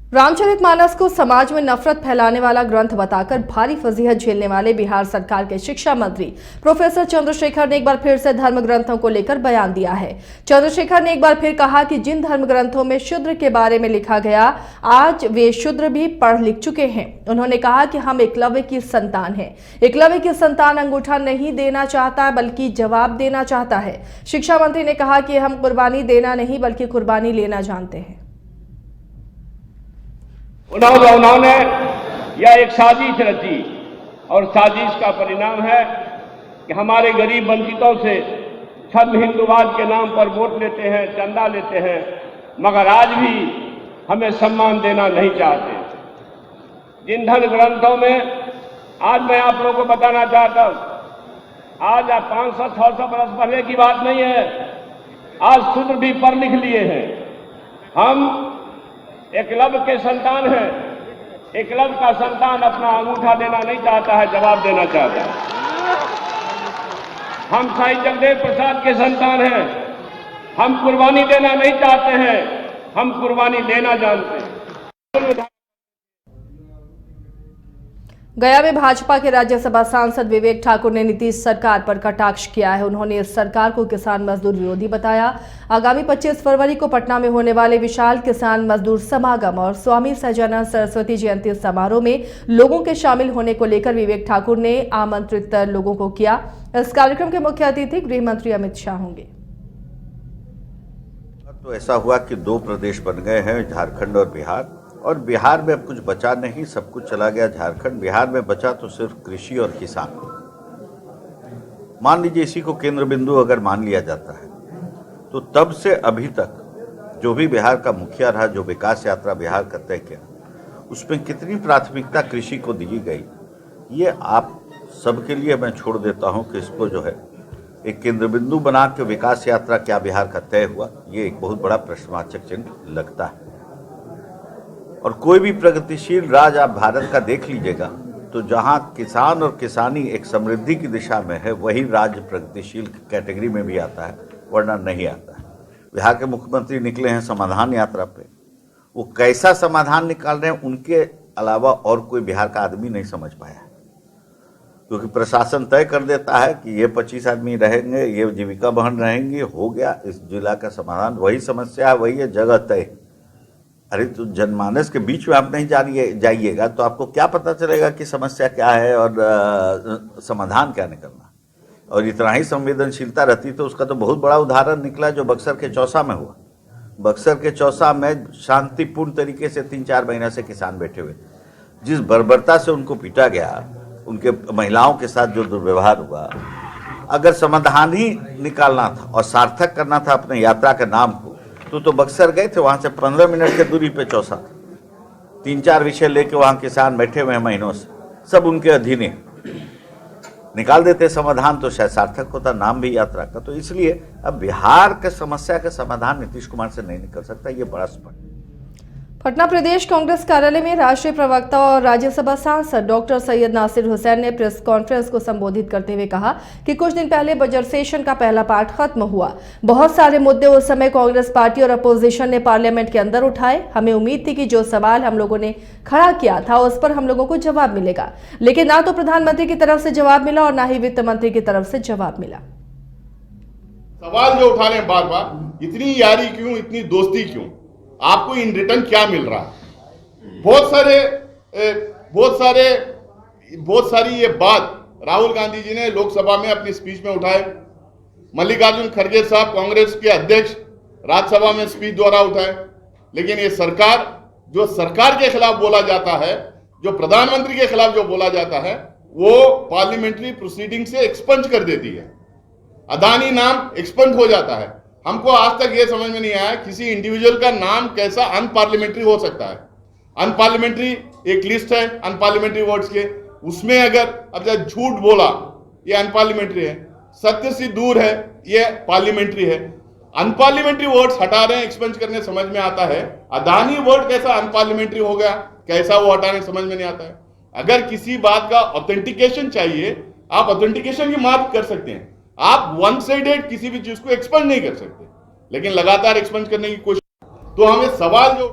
रामचरितमानस को समाज में नफरत फैलाने वाला ग्रंथ बताकर भारी फजीहत झेलने वाले बिहार सरकार के शिक्षा मंत्री प्रोफेसर चंद्रशेखर ने एक बार फिर से धर्म ग्रंथों को लेकर बयान दिया है। चंद्रशेखर ने एक बार फिर कहा कि जिन धर्म ग्रंथों में शूद्र के बारे में लिखा गया, आज वे शूद्र भी पढ़ लिख चुके हैं। उन्होंने कहा कि हम एकलव्य की संतान हैं। एकलव्य की संतान अंगूठा नहीं देना चाहता बल्कि जवाब देना चाहता है। शिक्षा मंत्री ने कहा कि हम कुर्बानी देना नहीं बल्कि कुर्बानी लेना जानते हैं। उन्होंने यह एक साजिश रची और साजिश का परिणाम है कि हमारे गरीब वंचितों से छद्म हिंदुवाद के नाम पर वोट लेते हैं, चंदा लेते हैं, मगर आज भी हमें सम्मान देना नहीं चाहते। जिन धर्म ग्रंथों में आज मैं आप लोगों को बताना चाहता हूं, आज 500-600 बरस पहले की बात नहीं है। आज शूद्र भी पढ़ लिख लिए हैं। हम एकलव्य के संतान हैं। एकलव्य का संतान अपना अंगूठा देना नहीं चाहता है, जवाब देना चाहता है। हम साईं जगदेव प्रसाद के संतान हैं। हम कुर्बानी देना नहीं चाहते हैं, हम कुर्बानी लेना जानते हैं। गया में भाजपा के राज्यसभा सांसद विवेक ठाकुर ने नीतीश सरकार पर कटाक्ष किया है। उन्होंने इस सरकार को किसान मजदूर विरोधी बताया। आगामी 25 फरवरी को पटना में होने वाले विशाल किसान मजदूर समागम और स्वामी सहजानंद सरस्वती जयंती समारोह में लोगों के शामिल होने को लेकर विवेक ठाकुर ने आमंत्रित लोगों को किया। इस कार्यक्रम के मुख्य अतिथि गृह मंत्री अमित शाह होंगे। तो ऐसा हुआ कि 2 प्रदेश बन गए हैं, झारखंड और बिहार, और बिहार में अब कुछ बचा नहीं, सब कुछ चला गया झारखंड। बिहार में बचा तो सिर्फ कृषि और किसान। मान लीजिए इसी को केंद्र बिंदु अगर मान लिया जाता है तो तब से अभी तक जो भी बिहार का मुखिया रहा, जो विकास यात्रा बिहार का तय किया, उसमें कितनी प्राथमिकता कृषि को दी गई, ये आप सबके लिए मैं छोड़ देता हूं कि इसको जो है एक केंद्र बिंदु बना के विकास यात्रा क्या बिहार का तय हुआ, ये एक बहुत बड़ा प्रश्नवाचक चिन्ह लगता है। और कोई भी प्रगतिशील राज्य आप भारत का देख लीजिएगा तो जहां किसान और किसानी एक समृद्धि की दिशा में है, वही राज्य प्रगतिशील कैटेगरी में भी आता है, वरना नहीं आता है। बिहार के मुख्यमंत्री निकले हैं समाधान यात्रा पे। वो कैसा समाधान निकाल रहे हैं, उनके अलावा और कोई बिहार का आदमी नहीं समझ पाया है। क्योंकि प्रशासन तय कर देता है कि ये 25 आदमी रहेंगे, ये जीविका बहन रहेंगे, हो गया इस जिला का समाधान। वही समस्या है, वही है, जगह तय। अरे तो जनमानस के बीच में आप नहीं जाइएगा तो आपको क्या पता चलेगा कि समस्या क्या है और समाधान क्या निकलना। और इतना ही संवेदनशीलता रहती तो उसका तो बहुत बड़ा उदाहरण निकला जो बक्सर के चौसा में हुआ। बक्सर के चौसा में शांतिपूर्ण तरीके से 3-4 महीने से किसान बैठे हुए, जिस बर्बरता से उनको पीटा गया, उनके महिलाओं के साथ जो दुर्व्यवहार हुआ, अगर समाधान ही निकालना था और सार्थक करना था अपने यात्रा के नाम को, तो बक्सर गए थे। वहां से 15 मिनट की दूरी पे चौसा, 3-4 विषय लेके वहां किसान बैठे हुए हैं महीनों से, सब उनके अधीन है। निकाल देते समाधान तो शायद सार्थक होता, नाम भी यात्रा का। तो इसलिए अब बिहार के समस्या का समाधान नीतीश कुमार से नहीं निकल सकता, ये बड़ा स्पष्ट। पटना प्रदेश कांग्रेस कार्यालय में राष्ट्रीय प्रवक्ता और राज्यसभा सांसद डॉक्टर सैयद नासिर हुसैन ने प्रेस कॉन्फ्रेंस को संबोधित करते हुए कहा कि कुछ दिन पहले बजट सेशन का पहला पार्ट खत्म हुआ। बहुत सारे मुद्दे उस समय कांग्रेस पार्टी और अपोजिशन ने पार्लियामेंट के अंदर उठाए। हमें उम्मीद थी कि जो सवाल हम लोगों ने खड़ा किया था उस पर हम लोगों को जवाब मिलेगा, लेकिन ना तो प्रधानमंत्री की तरफ से जवाब मिला और ना ही वित्त मंत्री की तरफ से जवाब मिला। सवाल जो उठा रहे हैं बार बार, इतनी यारी क्यों, इतनी दोस्ती क्यों, आपको इन रिटर्न क्या मिल रहा है? बहुत सारी ये बात राहुल गांधी जी ने लोकसभा में अपनी स्पीच में उठाए। मल्लिकार्जुन खड़गे साहब कांग्रेस के अध्यक्ष राज्यसभा में स्पीच द्वारा उठाए। लेकिन ये सरकार, जो सरकार के खिलाफ बोला जाता है, जो प्रधानमंत्री के खिलाफ जो बोला जाता है, वो पार्लियामेंट्री प्रोसीडिंग से एक्सपंज कर देती है। अदानी नाम एक्सपंज हो जाता है। हमको आज तक ये समझ में नहीं आया किसी इंडिविजुअल का नाम कैसा अनपार्लियामेंट्री हो सकता है। अनपार्लियामेंट्री एक लिस्ट है अनपार्लियामेंट्री वर्ड्स के, उसमें अगर अब जब झूठ बोला ये अनपार्लियामेंट्री है, सत्य से दूर है ये पार्लियामेंट्री है। अनपार्लियामेंट्री वर्ड्स हटा रहे हैं, एक्सपेंज करने समझ में आता है। अदानी वर्ड कैसा अनपार्लियामेंट्री हो गया, कैसा वो हटाने समझ में नहीं आता है। अगर किसी बात का ऑथेंटिकेशन चाहिए, आप ऑथेंटिकेशन की बात कर सकते हैं। आप वन साइडेड किसी भी चीज को एक्सपेंड नहीं कर सकते, लेकिन लगातार एक्सपेंड करने की कोशिश। तो हमें सवाल जो